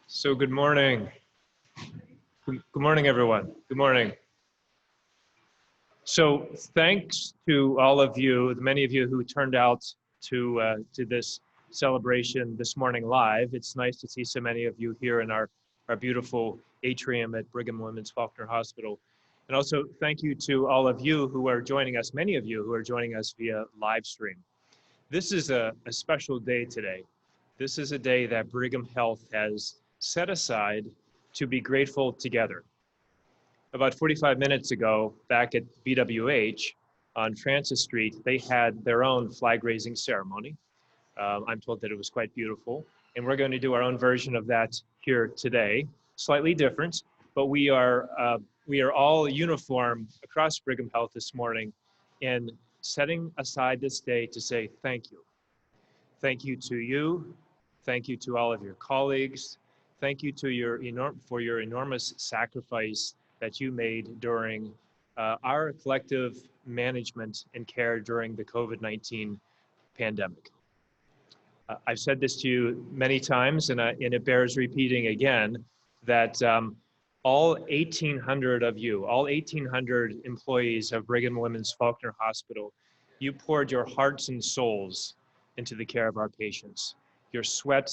So good morning. Good morning, everyone. Good morning. So thanks to all of you, many of you who turned out to this celebration this morning live. It's nice to see so many of you here in our beautiful atrium at Brigham Women's Faulkner Hospital. And also thank you to all of you who are joining us, many of you who are joining us via live stream. This is a special day today. This is a day that Brigham Health has set aside to be grateful together. About 45 minutes ago, back at BWH on Francis Street, they had their own flag-raising ceremony. I'm told that it was quite beautiful, and we're going to do our own version of that here today. Slightly different, but we are all uniform across Brigham Health this morning in setting aside this day to say thank you. Thank you to you. Thank you to all of your colleagues. Thank you to for your enormous sacrifice that you made during our collective management and care during the COVID-19 pandemic. I've said this to you many times, and it bears repeating again, that all 1,800 of you, all 1,800 employees of Brigham Women's Faulkner Hospital, you poured your hearts and souls into the care of our patients. Your sweat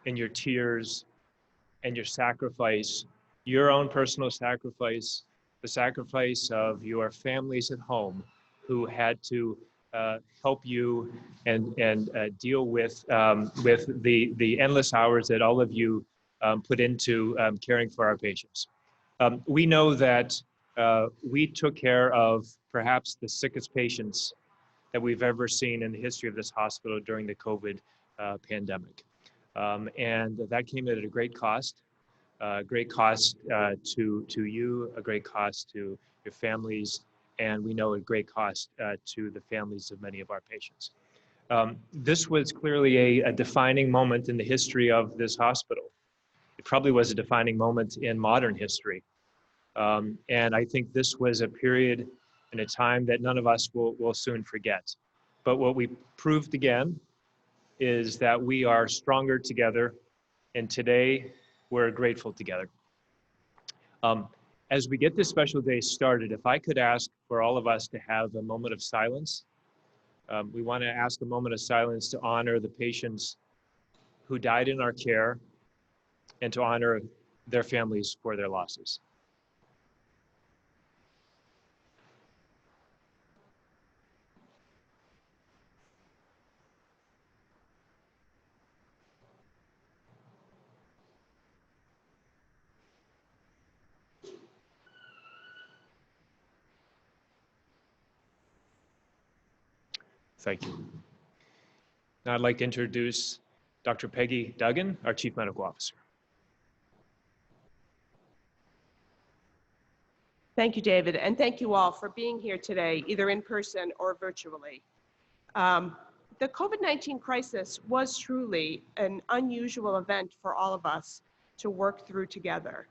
and your tears and your sacrifice, your own personal sacrifice, the sacrifice of your families at home who had to help you and deal with the endless hours that all of you put into caring for our patients. We know that we took care of perhaps the sickest patients that we've ever seen in the history of this hospital during the COVID pandemic. And that came at a great cost to you, a great cost to your families, and we know a great cost to the families of many of our patients. This was clearly a defining moment in the history of this hospital. It probably was a defining moment in modern history. And I think this was a period and a time that none of us will soon forget. But what we proved again is that we are stronger together, and today we're grateful together. As we get this special day started, if I could ask for all of us to have a moment of silence. We want to ask a moment of silence to honor the patients who died in our care and to honor their families for their losses. Thank you. Now I'd like to introduce Dr. Peggy Duggan, our Chief Medical Officer. Thank you, David, and thank you all for being here today, either in person or virtually. The COVID-19 crisis was truly an unusual event for all of us to work through together.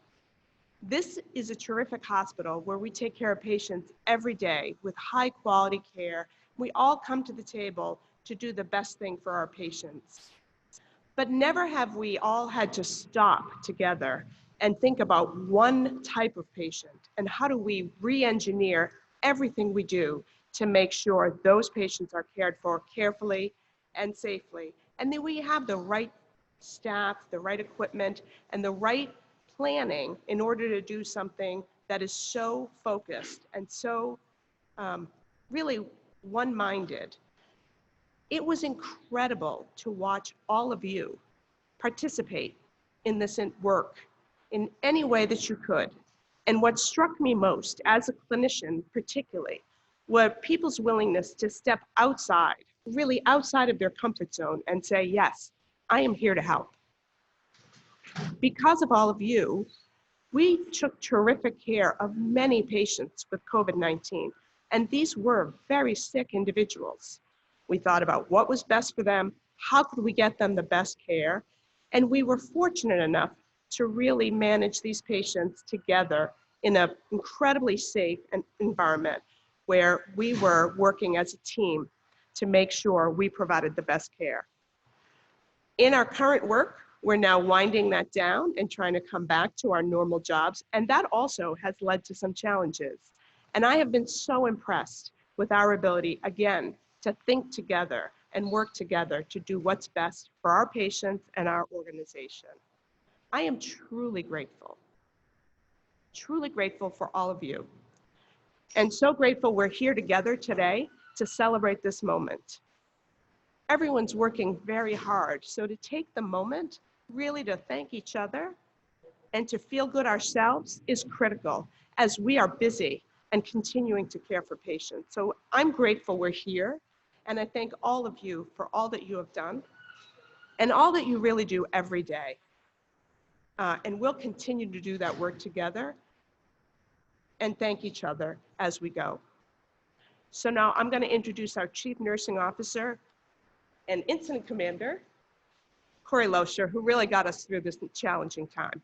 This is a terrific hospital where we take care of patients every day with high quality care. We all come to the table to do the best thing for our patients. But never have we all had to stop together and think about one type of patient and how do we re-engineer everything we do to make sure those patients are cared for carefully and safely, and that we have the right staff, the right equipment, and the right planning in order to do something that is so focused and so really one-minded. It was incredible to watch all of you participate in this work in any way that you could. And what struck me most as a clinician particularly, were people's willingness to step outside, really outside of their comfort zone and say, yes, I am here to help. Because of all of you, we took terrific care of many patients with COVID-19. And these were very sick individuals. We thought about what was best for them, how could we get them the best care, and we were fortunate enough to really manage these patients together in an incredibly safe environment where we were working as a team to make sure we provided the best care. In our current work, We're now winding that down and trying to come back to our normal jobs. And that also has led to some challenges. And I have been so impressed with our ability, again, to think together and work together to do what's best for our patients and our organization. I am truly grateful for all of you. And so grateful we're here together today to celebrate this moment. Everyone's working very hard, so to take the moment really to thank each other and to feel good ourselves is critical as we are busy and continuing to care for patients. So I'm grateful we're here, and I thank all of you for all that you have done and all that you really do every day. And we'll continue to do that work together and thank each other as we go. So now I'm going to introduce our Chief Nursing Officer and Incident Commander, Cori Loescher, who really got us through this challenging time.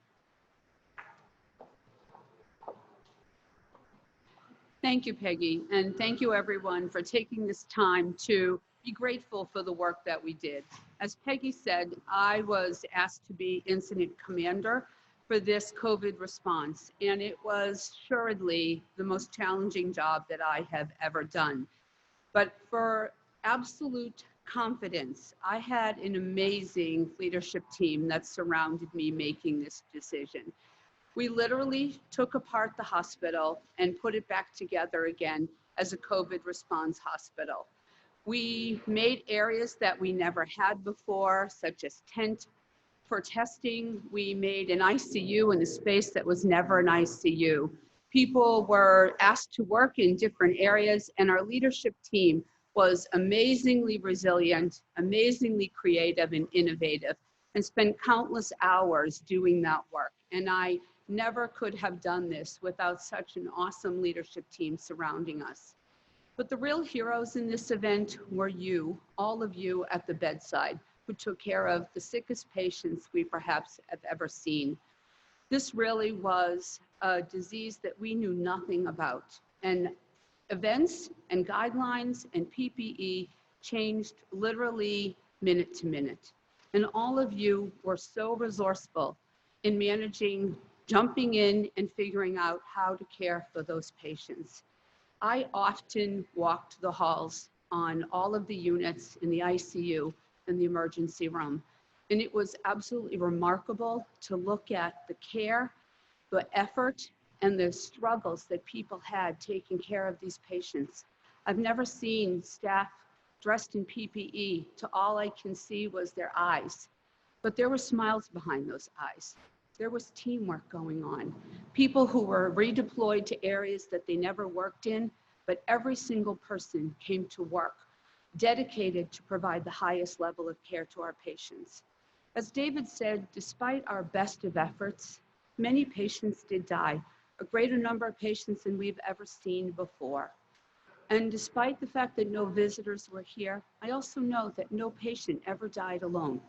Thank you, Peggy, and thank you everyone for taking this time to be grateful for the work that we did. As Peggy said, I was asked to be incident commander for this COVID response, and it was assuredly the most challenging job that I have ever done. But for absolute confidence, I had an amazing leadership team that surrounded me making this decision. We literally took apart the hospital and put it back together again as a COVID response hospital. We made areas that we never had before, such as tent for testing. We made an ICU in a space that was never an ICU. People were asked to work in different areas, and our leadership team was amazingly resilient, amazingly creative and innovative, and spent countless hours doing that work. And I never could have done this without such an awesome leadership team surrounding us. But the real heroes in this event were you, all of you at the bedside, who took care of the sickest patients we perhaps have ever seen. This really was a disease that we knew nothing about. And events and guidelines and PPE changed literally minute to minute. And all of you were so resourceful in managing, jumping in and figuring out how to care for those patients. I often walked the halls on all of the units in the ICU and the emergency room. And it was absolutely remarkable to look at the care, the effort, and the struggles that people had taking care of these patients. I've never seen staff dressed in PPE to all I can see was their eyes. But there were smiles behind those eyes. There was teamwork going on. People who were redeployed to areas that they never worked in, but every single person came to work, dedicated to provide the highest level of care to our patients. As David said, despite our best of efforts, many patients did die, a greater number of patients than we've ever seen before. And despite the fact that no visitors were here, I also know that no patient ever died alone.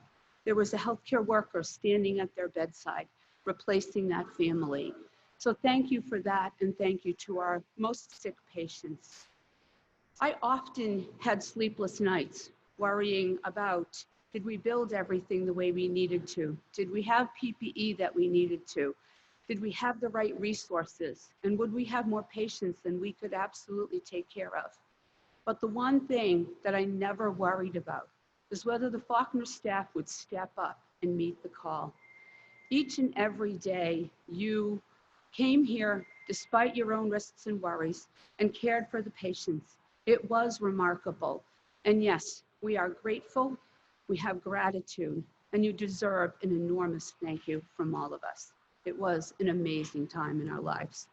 There was a healthcare worker standing at their bedside, replacing that family. So thank you for that, and thank you to our most sick patients. I often had sleepless nights worrying about, did we build everything the way we needed to? Did we have PPE that we needed to? Did we have the right resources? And would we have more patients than we could absolutely take care of? But the one thing that I never worried about is whether the Faulkner staff would step up and meet the call. Each and every day, you came here despite your own risks and worries and cared for the patients. It was remarkable. And yes, we are grateful, we have gratitude, and you deserve an enormous thank you from all of us. It was an amazing time in our lives.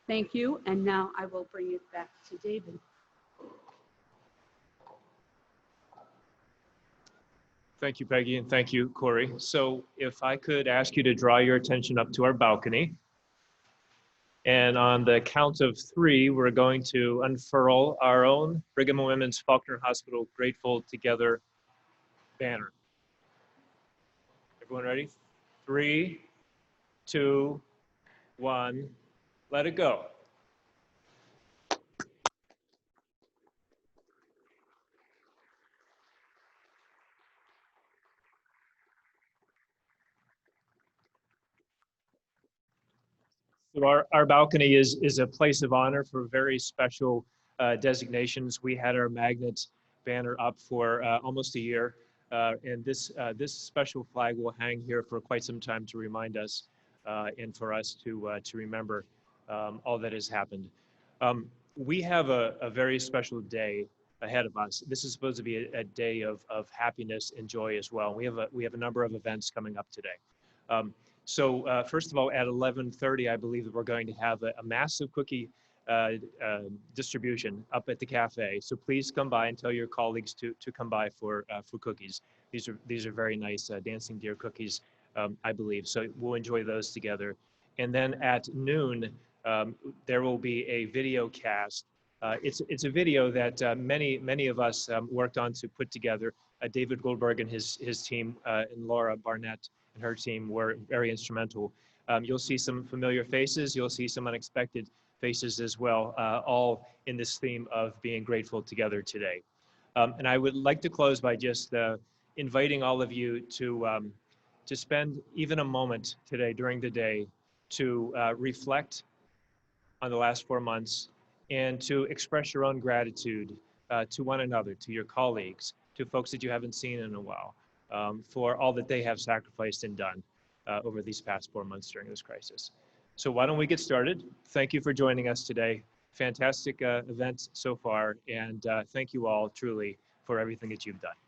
Thank you, and now I will bring it back to David. Thank you, Peggy, and thank you, Cori. So if I could ask you to draw your attention up to our balcony. And on the count of 3, we're going to unfurl our own Brigham and Women's Faulkner Hospital Grateful Together banner. Everyone ready? 3, 2, 1, let it go. So our balcony is a place of honor for very special designations. We had our magnet banner up for almost a year, and this special flag will hang here for quite some time to remind us and for us to remember all that has happened. We have a very special day ahead of us. This is supposed to be a day of happiness and joy as well. We have a number of events coming up today. So first of all, at 11:30, I believe that we're going to have a massive cookie distribution up at the cafe. So please come by and tell your colleagues to come by for cookies. These are very nice dancing deer cookies, I believe. So we'll enjoy those together. And then at noon, there will be a video cast. It's a video that many of us worked on to put together. David Goldberg and his team, and Laura Barnett and her team were very instrumental. You'll see some familiar faces. You'll see some unexpected faces as well, all in this theme of being grateful together today. And I would like to close by just inviting all of you to spend even a moment today during the day to reflect on the last 4 months and to express your own gratitude to one another, to your colleagues, to folks that you haven't seen in a while, for all that they have sacrificed and done over these past 4 months during this crisis. So why don't we get started? Thank you for joining us today. Fantastic event so far, and thank you all truly for everything that you've done.